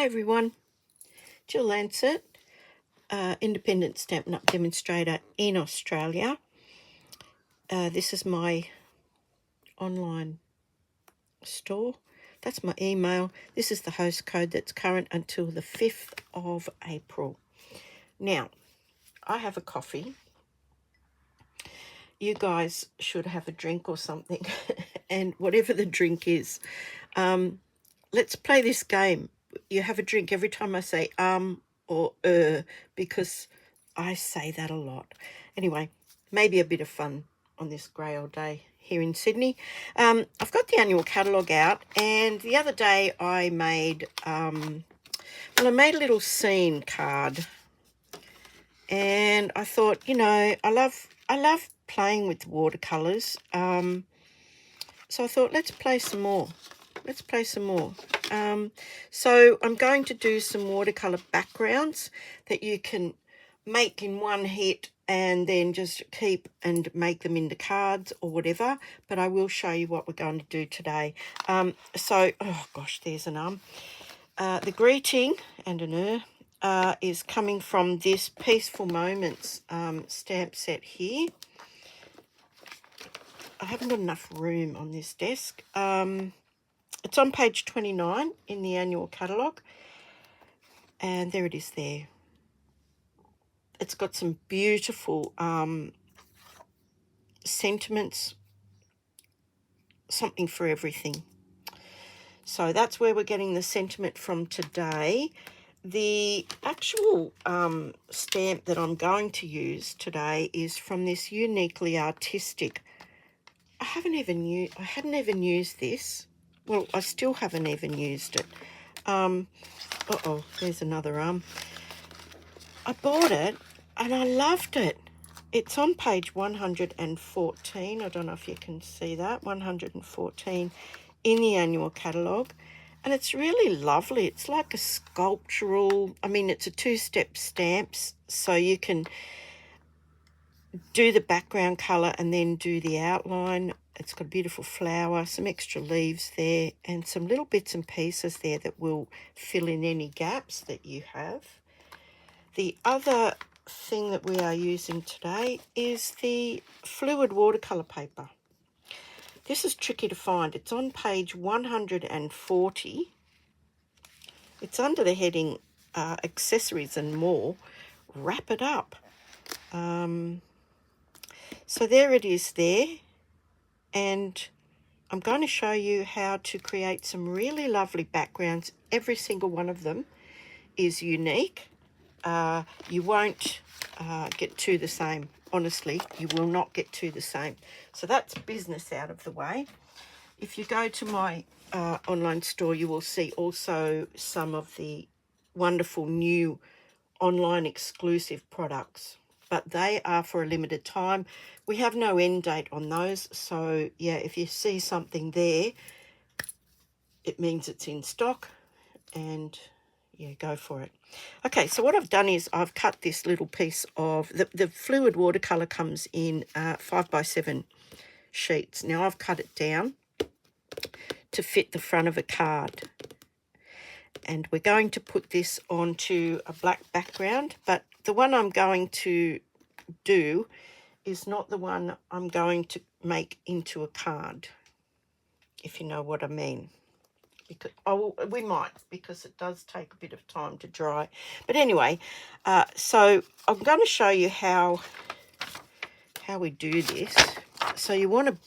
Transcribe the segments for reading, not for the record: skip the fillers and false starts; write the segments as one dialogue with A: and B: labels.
A: everyone, Jill Lancet, independent Stampin' Up! Demonstrator in Australia. This is my online store. That's my email. This is the host code that's current until the 5th of April. Now, I have a coffee. You guys should have a drink or something. And whatever the drink is, let's play this game. You have a drink every time I say or because I say that a lot. Anyway, maybe a bit of fun on this grey old day here in Sydney. I've got the annual catalogue out, and the other day I made I made a little scene card, and I thought, you know, I love playing with watercolours. So I thought, let's play some more. So I'm going to do some watercolour backgrounds that you can make in one hit and then just keep and make them into cards or whatever. But I will show you what we're going to do today. Oh gosh, there's an the greeting and an is coming from this Peaceful Moments stamp set here. I haven't got enough room on this desk. It's on page 29 in the annual catalogue. And there it is there. It's got some beautiful sentiments, something for everything. So that's where we're getting the sentiment from today. The actual stamp that I'm going to use today is from this Uniquely Artistic. I hadn't even used this. Well, I still haven't even used it. There's another I bought it and I loved it. It's on page 114. I don't know if you can see that. 114 in the annual catalogue. And it's really lovely. It's like a sculptural, it's a two-step stamps, so you can do the background colour and then do the outline. It's got a beautiful flower, some extra leaves there, and some little bits and pieces there that will fill in any gaps that you have. The other thing that we are using today is the fluid watercolour paper. This is tricky to find. It's on page 140. It's under the heading Accessories and More. Wrap It Up. So there it is there, and I'm going to show you how to create some really lovely backgrounds. Every single one of them is unique. You won't get two the same. Honestly, you will not get two the same. So that's business out of the way. If you go to my online store, you will see also some of the wonderful new online exclusive products, but they are for a limited time. We have no end date on those, so yeah, if you see something there, it means it's in stock, and yeah, go for it. Okay, so what I've done is I've cut this little piece of the fluid watercolour comes in 5x7 sheets. Now I've cut it down to fit the front of a card, and we're going to put this onto a black background, but the one I'm going to do is not the one I'm going to make into a card, if you know what I mean. Because we might, because it does take a bit of time to dry. But anyway, so I'm going to show you how we do this. So you want to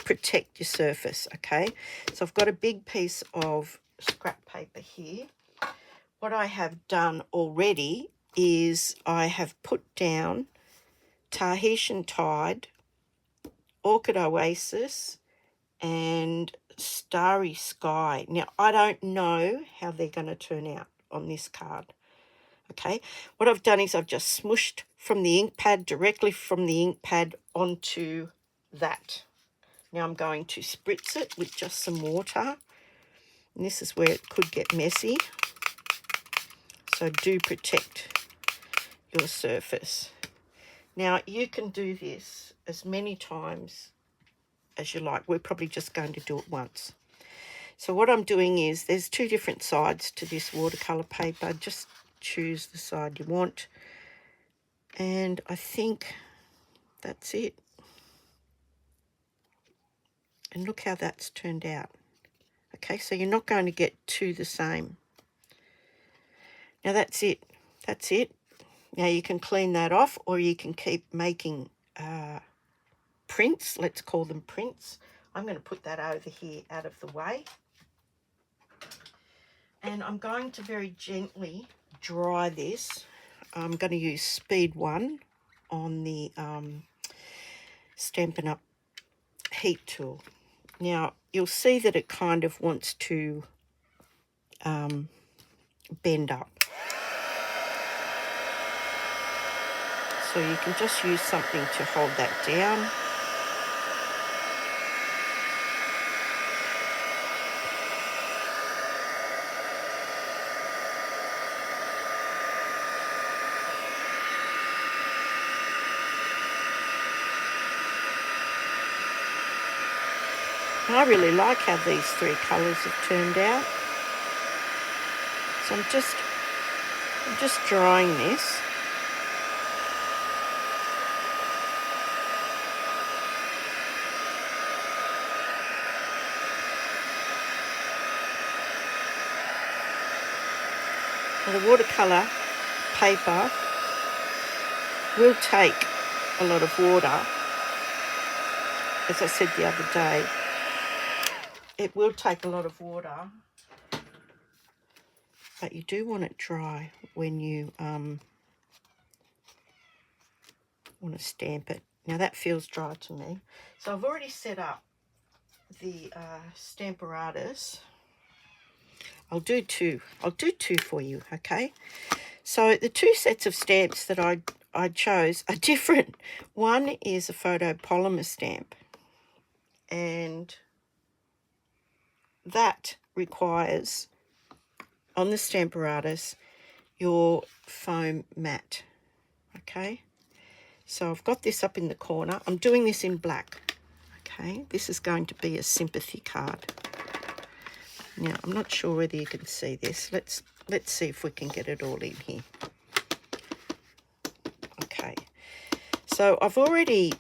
A: protect your surface, okay? So I've got a big piece of scrap paper here. What I have done already is I have put down Tahitian Tide, Orchid Oasis, and Starry Sky. Now, I don't know how they're going to turn out on this card. Okay, what I've done is I've just smooshed from the ink pad, directly from the ink pad onto that. Now I'm going to spritz it with just some water. And this is where it could get messy. So do protect your surface. Now, you can do this as many times as you like. We're probably just going to do it once. So what I'm doing is, there's two different sides to this watercolour paper. Just choose the side you want. And I think that's it. And look how that's turned out. Okay, so you're not going to get two the same. Now that's it. That's it. Now you can clean that off, or you can keep making prints. Let's call them prints. I'm going to put that over here out of the way. And I'm going to very gently dry this. I'm going to use speed 1 on the Stampin' Up! Heat tool. Now, you'll see that it kind of wants to bend up. So you can just use something to hold that down. I really like how these three colours have turned out. So I'm just drying this. Now the watercolour paper will take a lot of water. As I said the other day, it will take a lot of water, but you do want it dry when you want to stamp it. Now that feels dry to me. So I've already set up the Stamparatus. I'll do two for you, okay? So the two sets of stamps that I chose are different. One is a photopolymer stamp, and that requires, on the Stamparatus, your foam mat, okay? So I've got this up in the corner. I'm doing this in black, okay? This is going to be a sympathy card. Now, I'm not sure whether you can see this. Let's see if we can get it all in here. Okay. So I've already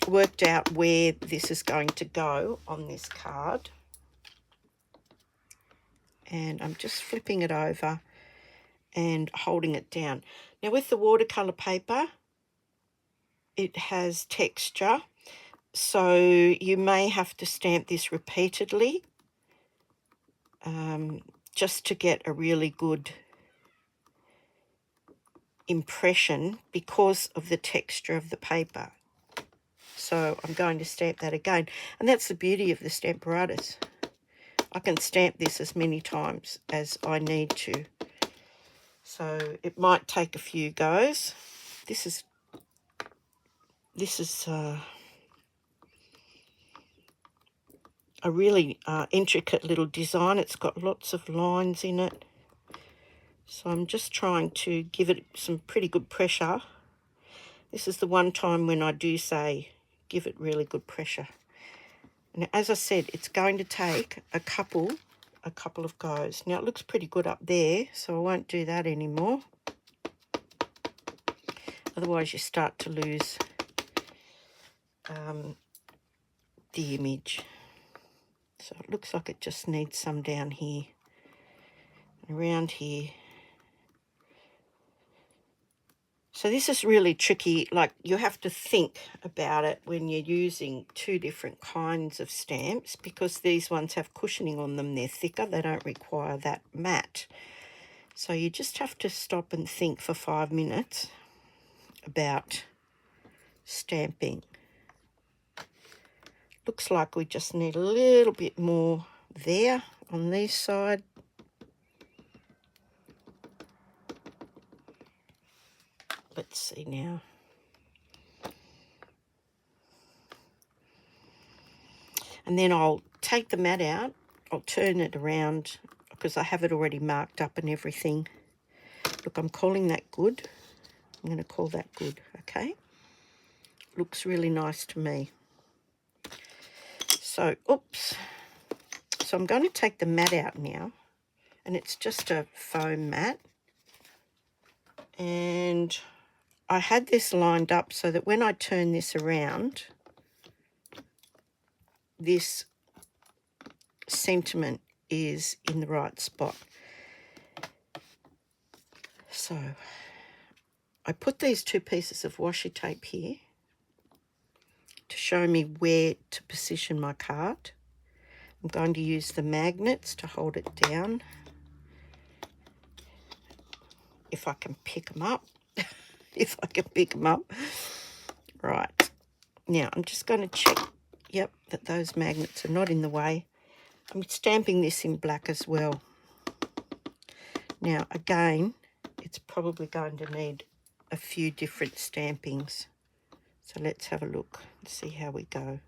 A: worked out where this is going to go on this card. And I'm just flipping it over and holding it down. Now with the watercolour paper, it has texture, so you may have to stamp this repeatedly just to get a really good impression because of the texture of the paper. So I'm going to stamp that again, and that's the beauty of the Stamparatus. I can stamp this as many times as I need to. So it might take a few goes. This is a really intricate little design. It's got lots of lines in it. So I'm just trying to give it some pretty good pressure. This is the one time when I do say give it really good pressure. And as I said, it's going to take a couple of goes. Now it looks pretty good up there, so I won't do that anymore. Otherwise you start to lose the image. So it looks like it just needs some down here, around here. So this is really tricky. Like, you have to think about it when you're using two different kinds of stamps, because these ones have cushioning on them. They're thicker. They don't require that matte. So you just have to stop and think for 5 minutes about stamping. Looks like we just need a little bit more there on this side. Let's see now. And then I'll take the mat out. I'll turn it around because I have it already marked up and everything. Look, I'm calling that good. I'm going to call that good, okay? Looks really nice to me. So So, oops. So I'm going to take the mat out now, and it's just a foam mat. And I had this lined up so that when I turn this around, this sentiment is in the right spot. So I put these 2 pieces of washi tape here to show me where to position my card. I'm going to use the magnets to hold it down, if I can pick them up. If I can pick them up. Right. Now I'm just going to check, yep, that those magnets are not in the way. I'm stamping this in black as well. Now again, it's probably going to need a few different stampings. So let's have a look and see how we go.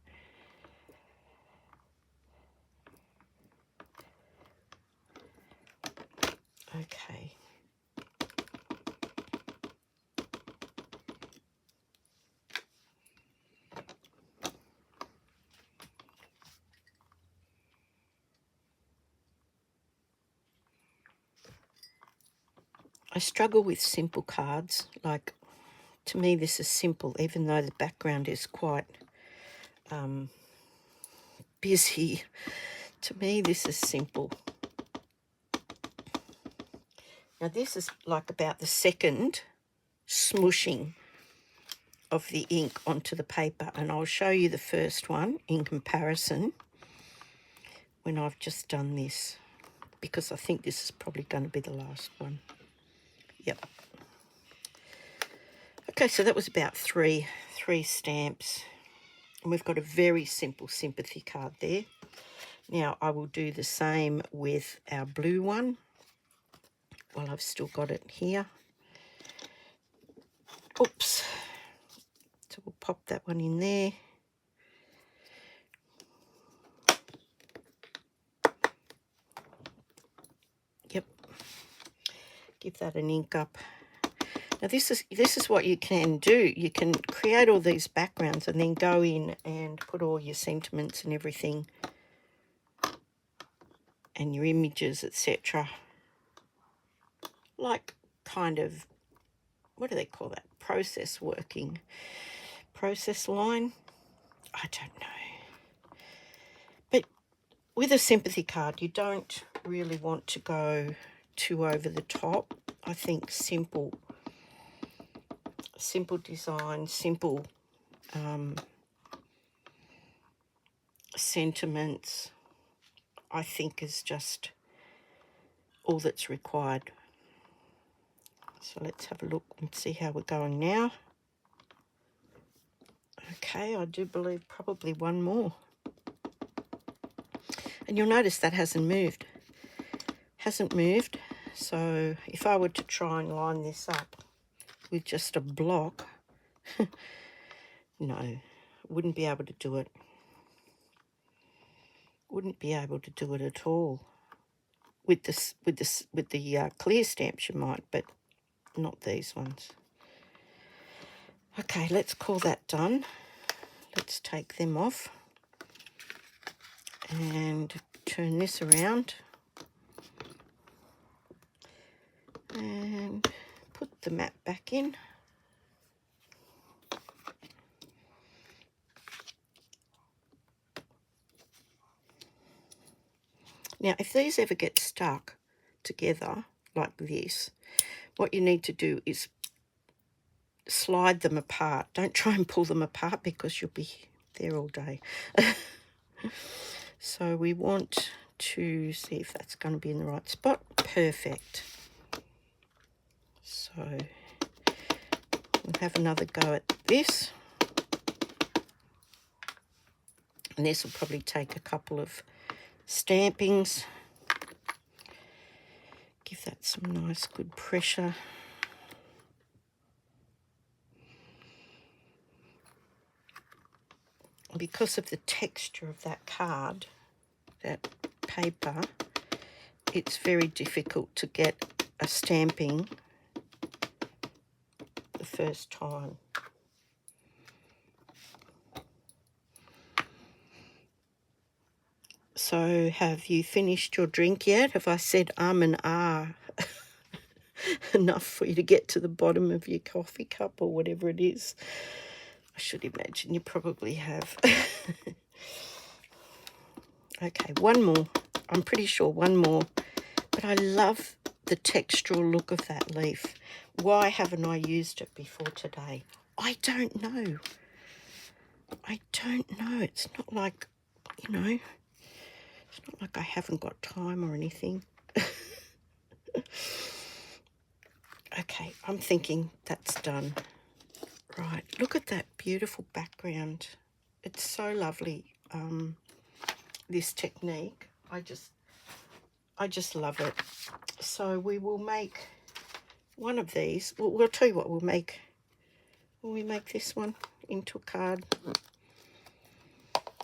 A: Okay. I struggle with simple cards. Like, to me this is simple, even though the background is quite busy. To me this is simple. Now this is like about the second smooshing of the ink onto the paper, and I'll show you the first one in comparison when I've just done this, because I think this is probably going to be the last one. Yep. Okay, so that was about three stamps, and we've got a very simple sympathy card there. Now I will do the same with our blue one while I've still got it here. Oops. So we'll pop that one in there. Yep. Give that an ink up. Now this is what you can do. You can create all these backgrounds and then go in and put all your sentiments and everything and your images, etc. Like kind of, what do they call that? Process working. Process line? I don't know. But with a sympathy card, you don't really want to go too over the top. I think simple design, simple sentiments, I think is just all that's required. So let's have a look and see how we're going now. Okay, I do believe probably one more. And you'll notice that hasn't moved. Hasn't moved. So if I were to try and line this up with just a block, no, wouldn't be able to do it. Wouldn't be able to do it at all. With the clear stamps you might, but not these ones. Okay, let's call that done. Let's take them off and turn this around and put the mat back in. Now, if these ever get stuck together like this, what you need to do is slide them apart. Don't try and pull them apart because you'll be there all day. So we want to see if that's going to be in the right spot. Perfect. So we'll have another go at this. And this will probably take a couple of stampings. Give that some nice good pressure. Because of the texture of that card, that paper, it's very difficult to get a stamping the first time. So have you finished your drink yet? Have I said and ah enough for you to get to the bottom of your coffee cup or whatever it is? I should imagine you probably have. Okay, one more. I'm pretty sure one more. But I love the textural look of that leaf. Why haven't I used it before today? I don't know. I don't know. It's not like, you know, it's not like I haven't got time or anything. Okay, I'm thinking that's done. Right, look at that beautiful background. It's so lovely, this technique. I just love it. So we will make one of these. We'll tell you what we'll make. Will we make this one into a card?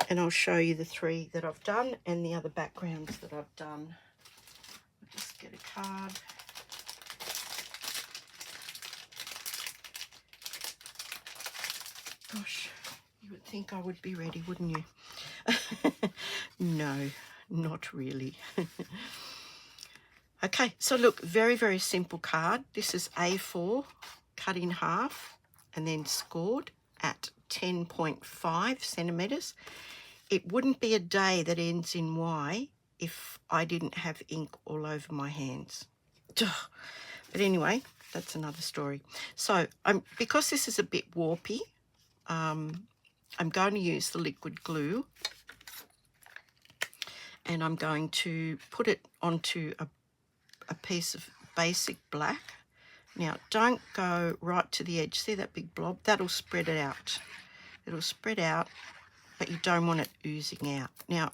A: And I'll show you the 3 that I've done and the other backgrounds that I've done. I'll just get a card. Gosh, you would think I would be ready, wouldn't you? No, not really. Okay, so look, very, very simple card. This is A4, cut in half and then scored at 10.5 centimetres. It wouldn't be a day that ends in Y if I didn't have ink all over my hands. But anyway, that's another story. So because this is a bit warpy, I'm going to use the liquid glue, and I'm going to put it onto a piece of basic black. Now, don't go right to the edge. See that big blob? That'll spread it out. It'll spread out, but you don't want it oozing out. Now,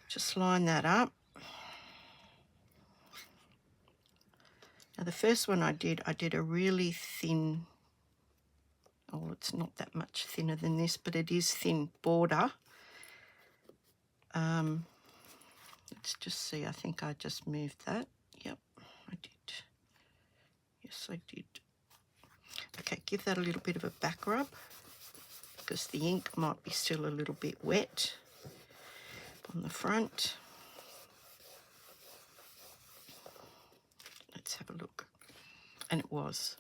A: just line that up. Now, the first one I did a really thin, oh, it's not that much thinner than this, but it is thin border. Let's just see, I think I just moved that. Yep, I did. Yes, I did. Okay, give that a little bit of a back rub because the ink might be still a little bit wet on the front. Let's have a look. And it was.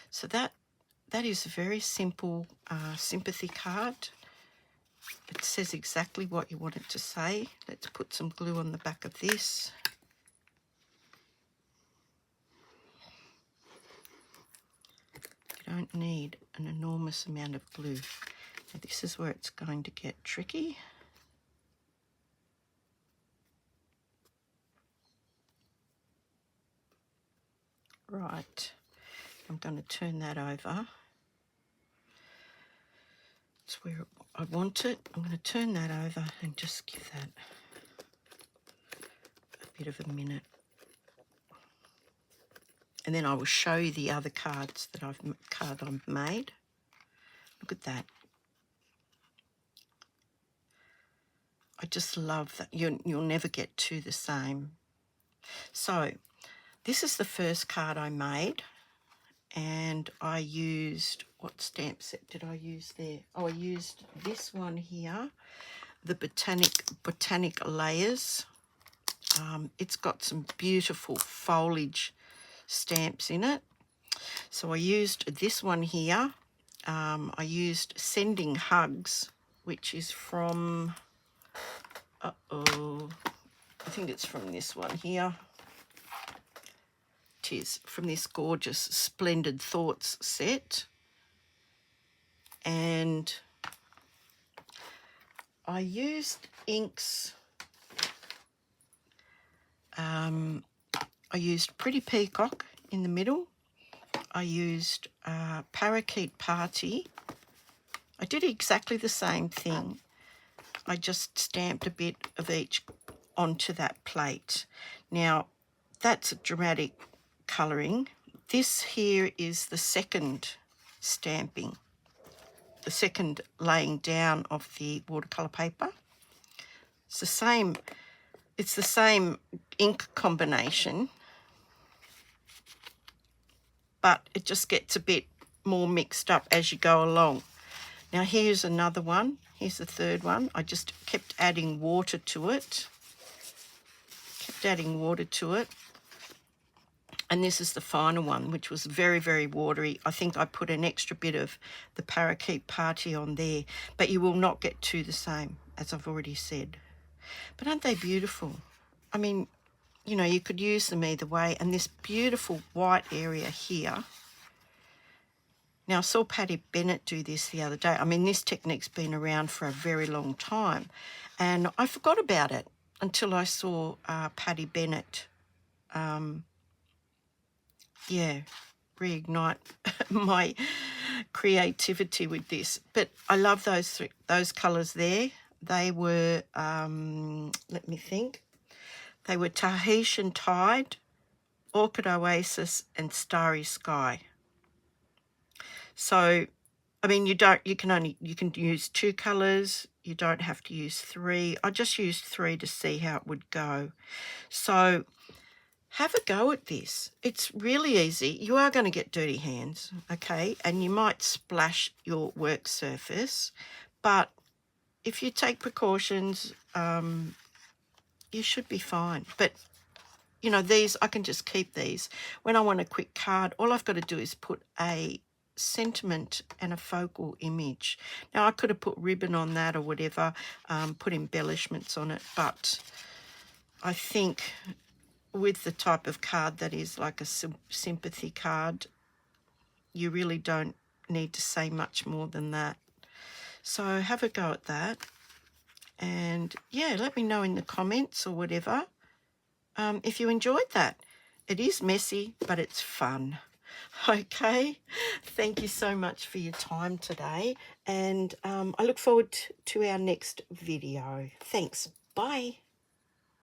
A: So that is a very simple sympathy card. It says exactly what you want it to say. Let's put some glue on the back of this. You don't need an enormous amount of glue. Now this is where it's going to get tricky. Right, I'm going to turn that over. It's where I want it. I'm going to turn that over and just give that a bit of a minute. And then I will show you the other cards that I've made. Look at that. I just love that. You'll never get two the same. So this is the first card I made, and I used, what stamp set did I use there? Oh, I used this one here, the Botanic Layers. It's got some beautiful foliage stamps in it. So I used this one here. I used Sending Hugs, which is from, I think it's from this one here. It is from this gorgeous Splendid Thoughts set. And I used inks. I used Pretty Peacock in the middle. I used Parakeet Party. I did exactly the same thing. I just stamped a bit of each onto that plate. Now, that's a dramatic colouring. This here is the second stamping, the second laying down of the watercolour paper. It's the same ink combination, but it just gets a bit more mixed up as you go along. Now here's another one. Here's the third one. I just kept adding water to it. And this is the final one, which was very, very watery. I think I put an extra bit of the Parakeet Party on there, but you will not get two the same, as I've already said. But aren't they beautiful? I mean, you know, you could use them either way. And this beautiful white area here. Now, I saw Patty Bennett do this the other day. I mean, this technique's been around for a very long time, and I forgot about it until I saw Patty Bennett, reignite my creativity with this. But I love those colours there. They were, let me think, they were Tahitian Tide, Orchid Oasis, and Starry Sky. So, I mean, you can use 2 colours. You don't have to use 3. I just used 3 to see how it would go. So have a go at this. It's really easy. You are going to get dirty hands, okay? And you might splash your work surface, but if you take precautions, you should be fine. But, you know, these, I can just keep these. When I want a quick card, all I've got to do is put a sentiment and a focal image. Now, I could have put ribbon on that or whatever, put embellishments on it, but I think with the type of card that is like a sympathy card, you really don't need to say much more than that. So have a go at that. And yeah, let me know in the comments or whatever if you enjoyed that. It is messy, but it's fun. Okay, thank you so much for your time today, and I look forward to our next video. Thanks. Bye.